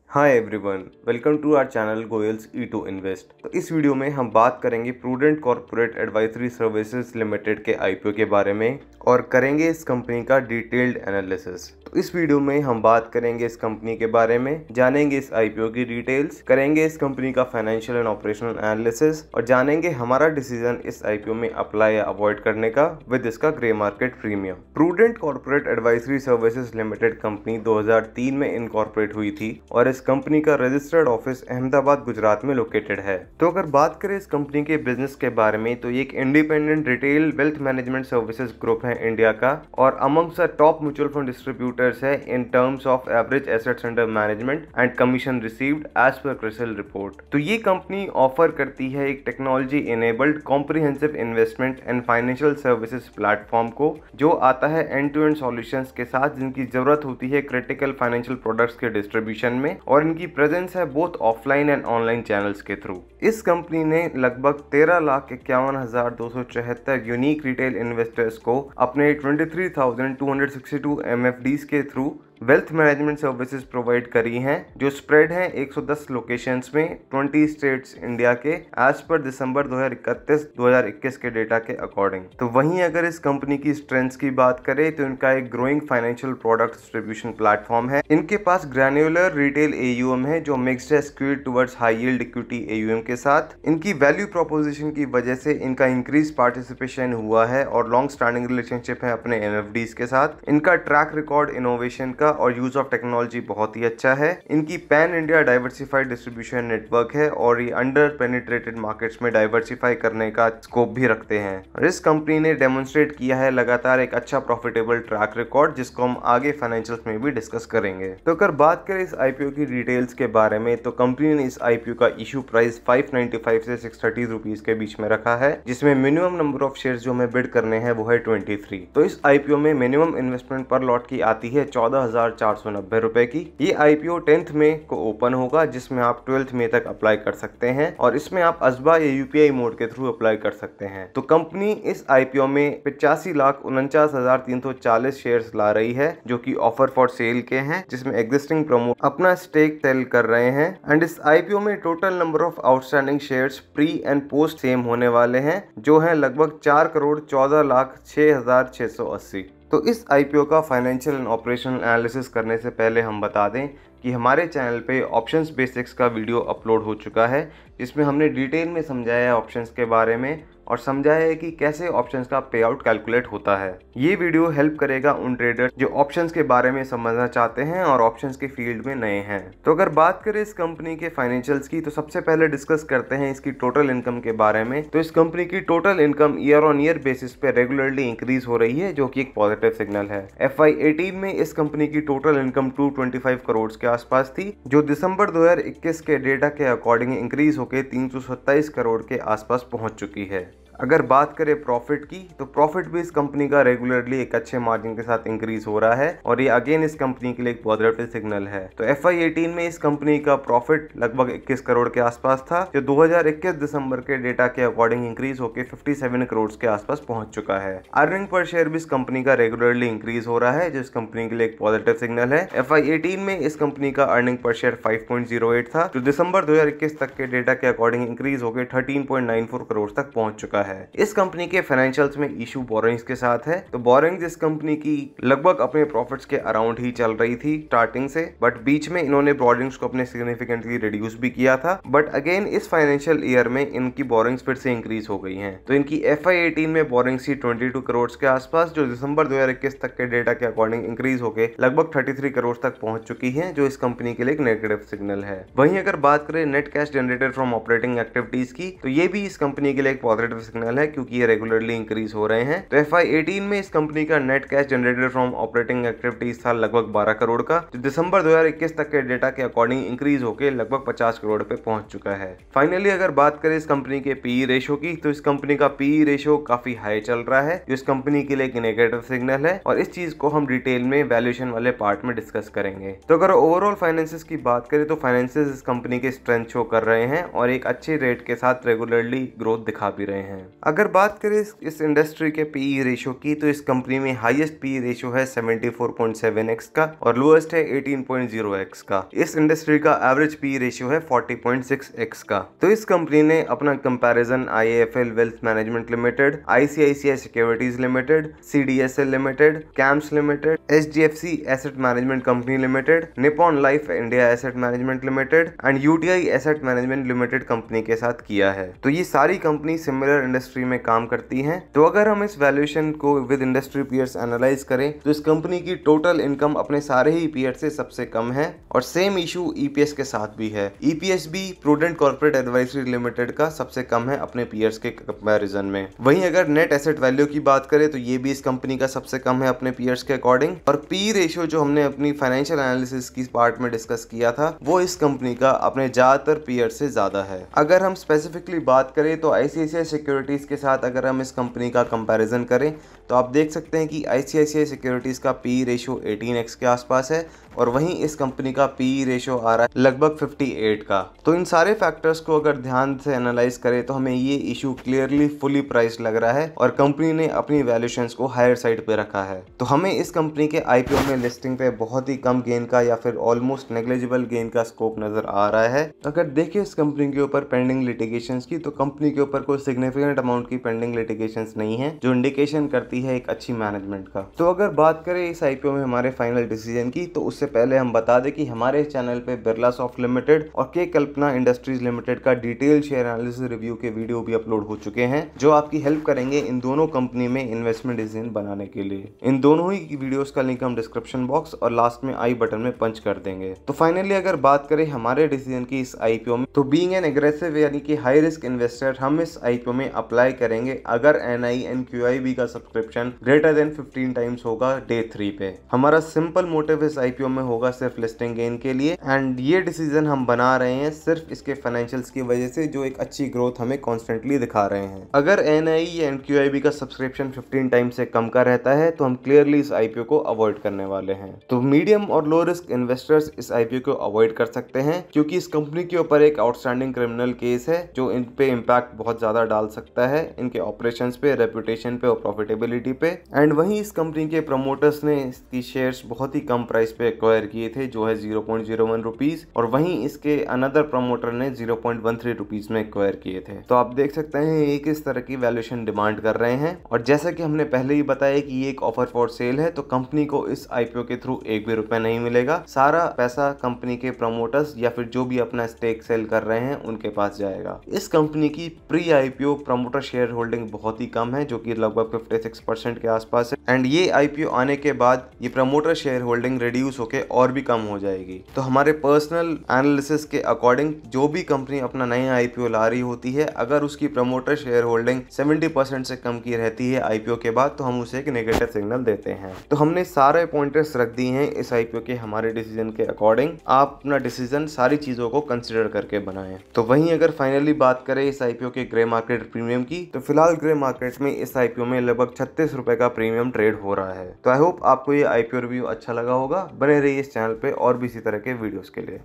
Hi everyone, welcome to our channel Goyals ई2 invest. तो इस वीडियो में हम बात करेंगे prudent corporate advisory services limited के आईपीओ के बारे में और करेंगे इस कंपनी का डिटेल्ड एनालिसिस। तो इस वीडियो में हम बात करेंगे इस कंपनी के बारे में, जानेंगे इस आईपीओ की डिटेल्स, करेंगे इस कंपनी का फाइनेंशियल एंड ऑपरेशनल एनालिसिस और जानेंगे हमारा डिसीजन इस आईपीओ में अप्लाई या अवॉइड करने का विद इसका grey market premium. Prudent corporate advisory services limited company 2003 में इनकॉर्पोरेट हुई थी और इस कंपनी का रजिस्टर्ड ऑफिस अहमदाबाद गुजरात में लोकेटेड है। तो अगर बात करें इस कंपनी के बिजनेस के बारे में तो ये एक independent retail wealth management services group है इंडिया का और amongst the top mutual fund distributors है in terms of average assets under management and commission received as per CRISIL report. तो ये कंपनी ऑफर करती है एक technology enabled comprehensive investment and financial services platform को, जो आता है एंड टू एंड सॉल्यूशंस के साथ जिनकी जरूरत होती है क्रिटिकल फाइनेंशियल प्रोडक्ट्स के डिस्ट्रीब्यूशन में, और इनकी प्रेजेंस है both offline and online channels के थ्रू। इस कंपनी ने लगभग 13,51,274 यूनिक रिटेल इन्वेस्टर्स को अपने 23,262 एमएफडीज के through wealth management services provide करी हैं, जो स्प्रेड हैं 110 लोकेशंस में 20 स्टेट्स इंडिया के एज पर दिसंबर 2021 के डेटा के अकॉर्डिंग। तो वहीं अगर इस कंपनी की स्ट्रेंथ्स की बात करें तो इनका एक growing financial product distribution platform है। इनके पास ग्रैन्युलर रिटेल एयूएम है जो मिक्स्ड है skewed towards high yield equity AUM के साथ। इनकी वैल्यू प्रोपोजिशन की वजह से इनका इंक्रीज पार्टिसिपेशन हुआ है और लॉन्ग स्टैंडिंग रिलेशनशिप है अपने एमएफडीज के साथ। इनका ट्रैक रिकॉर्ड इनोवेशन का और यूज ऑफ टेक्नोलॉजी बहुत ही अच्छा है। इनकी pan India diversified distribution network है और ये अंडर पेनिट्रेटेड मार्केट्स में डाइवर्सिफाई करने का स्कोप भी रखते हैं। और इस कंपनी ने डेमोन्स्ट्रेट किया है लगातार एक अच्छा प्रॉफिटेबल ट्रैक रिकॉर्ड, जिसको हम आगे फाइनेंशियल्स में भी डिस्कस करेंगे। तो अगर बात करें इस आईपीओ की डिटेल्स के बारे में तो कंपनी ने इस आईपीओ का इशू प्राइस 595 से 630 रुपीज के बीच में रखा है, जिसमें मिनिमम नंबर ऑफ शेयर्स जो हमें बिड करने हैं वो है 23। तो इस आईपीओ में मिनिमम इन्वेस्टमेंट पर लॉट की आती है 14,490 रुपए की। ये आईपीओ 10th मई को ओपन होगा, जिसमें आप 12th मई तक अप्लाई कर सकते हैं और इसमें आप असबा या यूपीआई मोड के थ्रू अप्लाई कर सकते हैं। तो कंपनी इस आईपीओ में 85,49,340 शेयर्स ला रही है, जो कि ऑफर फॉर सेल के हैं, जिसमें एग्जिस्टिंग प्रमोटर अपना स्टेक सेल कर रहे हैं। एंड इस आईपीओ में total number of outstanding shares pre and post same होने वाले हैं, जो है लगभग 4,14,06,680। तो इस आईपीओ का फाइनेंशियल एंड ऑपरेशनल एनालिसिस करने से पहले हम बता दें कि हमारे चैनल पे ऑप्शंस बेसिक्स का वीडियो अपलोड हो चुका है, जिसमें हमने डिटेल में समझाया है ऑप्शंस के बारे में और समझाया है कि कैसे ऑप्शंस का पे आउट कैलकुलेट होता है। ये वीडियो हेल्प करेगा उन ट्रेडर्स जो ऑप्शंस के बारे में समझना चाहते हैं और ऑप्शंस के फील्ड में नए हैं। तो अगर बात करें इस कंपनी के फाइनेंशियल्स की तो सबसे पहले डिस्कस करते हैं इसकी टोटल इनकम के बारे में। तो इस कंपनी की total income year on year basis पे रेगुलरली इंक्रीज हो रही है, जो कि एक पॉजिटिव सिग्नल है। FY18 में इस कंपनी की टोटल इनकम 225 करोड़ के आसपास थी, जो दिसंबर 2021 के डेटा के अकॉर्डिंग इंक्रीज होकर 327 करोड़ के आसपास पहुंच चुकी है। अगर बात करें प्रॉफिट की तो प्रॉफिट भी इस कंपनी का रेगुलरली एक अच्छे मार्जिन के साथ इंक्रीज हो रहा है और ये अगेन इस कंपनी के लिए एक पॉजिटिव सिग्नल है। तो FY18 में इस कंपनी का प्रॉफिट लगभग 21 करोड़ के आसपास था, जो 2021 दिसंबर के डेटा के अकॉर्डिंग इंक्रीज होकर 57 करोड़ के आसपास पहुंच चुका है। अर्निंग पर शेयर भी इस कंपनी का रेगुलरली इंक्रीज हो रहा है, जो इस कंपनी के लिए एक पॉजिटिव सिग्नल है। FY18 में इस कंपनी का अर्निंग पर शेयर 5.08 था, जो दिसंबर 2021 तक के डेटा के अकॉर्डिंग इंक्रीज होकर 13.94 करोड़ तक पहुंच चुका है। इस कंपनी के फाइनेंशियल्स में इशू बोरोइंग्स के साथ है। तो बोरोइंग्स इस कंपनी की लगभग अपने प्रॉफिट्स के अराउंड ही चल रही थी स्टार्टिंग से, बट बीच में इन्होंने बोरोइंग्स को अपने सिग्निफिकेंटली रिड्यूस भी किया था। बट अगेन इस फाइनेंशियल ईयर में इनकी बोरोइंग्स फिर से इंक्रीज हो गई हैं। तो इनकी FY18 में बोरोइंग्स थी 22 करोड़ के आसपास, जो दिसंबर 2021 तक के डेटा के अकॉर्डिंग इंक्रीज होकर लगभग 33 करोड़ तक पहुंच चुकी है, जो इस कंपनी के लिए एक नेगेटिव सिग्नल है। वहीं अगर बात करें net cash generated from operating activities की तो ये भी इस कंपनी के लिए एक पॉजिटिव सिग्नल है, क्योंकि ये रेगुलरली इंक्रीज हो रहे हैं। तो FY18 में इस कंपनी का net cash generated from operating activities था लगभग 12 करोड़ का, जो दिसंबर 2021 तक के डेटा के अकॉर्डिंग इंक्रीज होकर लगभग 50 करोड़ पे पहुंच चुका है। फाइनली अगर बात करें इस कंपनी के पीई रेशो की तो इस कंपनी का पीई रेशो काफी हाई चल रहा है, जो इस कंपनी के लिए एक नेगेटिव सिग्नल है और इस चीज को हम डिटेल में वैल्यूएशन वाले पार्ट में डिस्कस करेंगे। तो अगर ओवरऑल फाइनेंसेस की बात करें तो फाइनेंसेस इस कंपनी के स्ट्रेंथ शो कर रहे हैं और एक अच्छे रेट के साथ रेगुलरली ग्रोथ दिखा भी रहे हैं। अगर बात करें इस इंडस्ट्री के पीई रेशियो की, तो इस कंपनी में हाईएस्ट पीई रेशियो है 74.7x का और लोएस्ट है 18.0x का। इस इंडस्ट्री का एवरेज पीई रेशियो है 40.6x का। तो इस कंपनी ने अपना comparison IIFL wealth management limited, ICICI securities limited, CDSL limited, camps limited, HDFC asset management company limited, Nippon life India asset management limited and UTI asset management limited company के साथ किया है। तो ये सारी कंपनी सिमिलर इंडस्ट्री में काम करती हैं। तो अगर हम इस वैल्यूएशन को विद इंडस्ट्री पीयर्स एनालाइज करें तो इस कंपनी की टोटल इनकम अपने सारे ही पीयर से सबसे कम है और सेम इशू EPS के साथ भी है। EPS भी प्रूडेंट कॉर्पोरेट एडवाइजरी लिमिटेड का सबसे कम है अपने पीयर्स के कंपैरिजन में। वहीं अगर नेट एसेट वैल्यू की बात करें तो ये भी इस कंपनी का सबसे कम है अपने पीयर्स के अकॉर्डिंग। और पी रेशियो जो हमने अपनी फाइनेंशियल एनालिसिस की पार्ट में डिस्कस किया था, वो इस कंपनी का अपने ज्यादातर पीयर से ज्यादा है। अगर हम स्पेसिफिकली बात करें तो ICICI सिक्योरिटीज के साथ अगर हम इस कंपनी का कंपैरिजन करें तो आप देख सकते हैं कि ICICI सिक्योरिटीज का पी रेशियो 18x के आसपास है और वहीं इस कंपनी का पी रेशियो आ रहा है लगभग 58 का। तो इन सारे फैक्टर्स को अगर ध्यान से एनालाइज करें तो हमें ये इशू क्लियरली फुली प्राइस लग रहा है और कंपनी ने अपनी वैल्यूएशंस को हायर साइड पे रखा है। तो हमें इस कंपनी के IPO में लिस्टिंग पे बहुत ही कम गेन का या फिर ऑलमोस्ट नेग्लिजिबल गेन का स्कोप नजर आ रहा है। अगर देखिए इस कंपनी के ऊपर पेंडिंग लिटिगेशंस की, तो कंपनी के ऊपर कोई सिग्निफिकेंट अमाउंट की पेंडिंग लिटिगेशंस नहीं है, जो इंडिकेशन करती है एक अच्छी मैनेजमेंट का। तो अगर बात करें इस IPO में हमारे फाइनल डिसीजन की, तो उससे पहले हम बता दें कि हमारे चैनल पे बिरला सॉफ्ट लिमिटेड और के कल्पना इंडस्ट्रीज लिमिटेड का डिटेल शेयर एनालिसिस रिव्यू के वीडियो भी अपलोड हो चुके हैं, जो आपकी हेल्प करेंगे इन दोनों कंपनी में इन्वेस्टमेंट डिसीजन बनाने के लिए। इन दोनों ही वीडियोस का लिंक हम डिस्क्रिप्शन बॉक्स और लास्ट में आई बटन में पंच कर देंगे। तो फाइनली अगर बात करें हमारे डिसीजन की इस IPO में, तो बीइंग एन एग्रेसिव यानी कि हाई रिस्क इन्वेस्टर हम इस IPO में अप्लाई करेंगे अगर NI एंड QIB का सब्सक्रिप्शन ग्रेटर देन 15 टाइम्स होगा डे 3 पे। हमारा सिंपल मोटिव इस IPO में होगा सिर्फ लिस्टिंग गेन के लिए एंड ये डिसीजन हम बना रहे हैं सिर्फ इसके फाइनेंशियल्स की वजह से, जो एक अच्छी ग्रोथ हमें कॉन्स्टेंटली दिखा रहे हैं। अगर NI एंड QIB का सब्सक्रिप्शन 15 टाइम्स से कम का रहता है तो हम क्लियरली इस IPO को अवॉइड करने वाले हैं। तो मीडियम और लो रिस्क इन्वेस्टर्स इस IPO को अवॉइड कर सकते हैं क्योंकि इस कंपनी के ऊपर एक आउटस्टैंडिंग क्रिमिनल केस है जो इन पे इम्पैक्ट बहुत ज्यादा डाल सकता है इनके ऑपरेशंस पे, रेपुटेशन पे और प्रॉफिटेबिलिटी पे। एंड वहीं इस कंपनी के प्रमोटर्स ने इसकी शेयर्स बहुत ही कम प्राइस पे एक्वायर किए थे, जो है 0.01 रुपीज, और वहीं इसके अनदर प्रमोटर ने 0.13 रुपीज में एक्वायर किए थे। तो आप देख सकते हैं ये किस तरह की वैल्यूएशन डिमांड कर रहे हैं। और जैसा कि हमने पहले ही बताया कि ये एक ऑफर फॉर सेल है, तो कंपनी को इस IPO के थ्रू एक भी रुपया नहीं मिलेगा। सारा पैसा कंपनी के प्रमोटर्स या फिर जो भी अपना स्टेक सेल कर रहे हैं उनके पास जाएगा। इस कंपनी की pre IPO promoter share holding बहुत ही कम है, जो कि लगभग 56% के आसपास है एंड ये IPO आने के बाद ये प्रमोटर शेयर होल्डिंग रिड्यूस होके और भी कम हो जाएगी। तो हमारे पर्सनल एनालिसिस के अकॉर्डिंग जो भी कंपनी अपना नया IPO ला रही होती है, अगर उसकी प्रमोटर शेयर होल्डिंग 70% से कम की रहती है IPO के बाद, तो हम उसे एक नेगेटिव सिग्नल देते हैं। तो हमने सारे पॉइंटर्स रख दिए हैं इस IPO के हमारे डिसीजन के अकॉर्डिंग। आप अपना डिसीजन सारी चीजों को कंसिडर करके बनाएं। तो वहीं अगर फाइनली बात करें इस IPO के ग्रे मार्केट प्रीमियम की, तो फिलहाल ग्रे मार्केट में इस IPO में लगभग 36 रुपए का प्रीमियम ट्रेड हो रहा है। तो आई होप आपको ये IPO रिव्यू अच्छा लगा होगा। बने रहिए इस चैनल पे और भी इसी तरह के वीडियोस के लिए।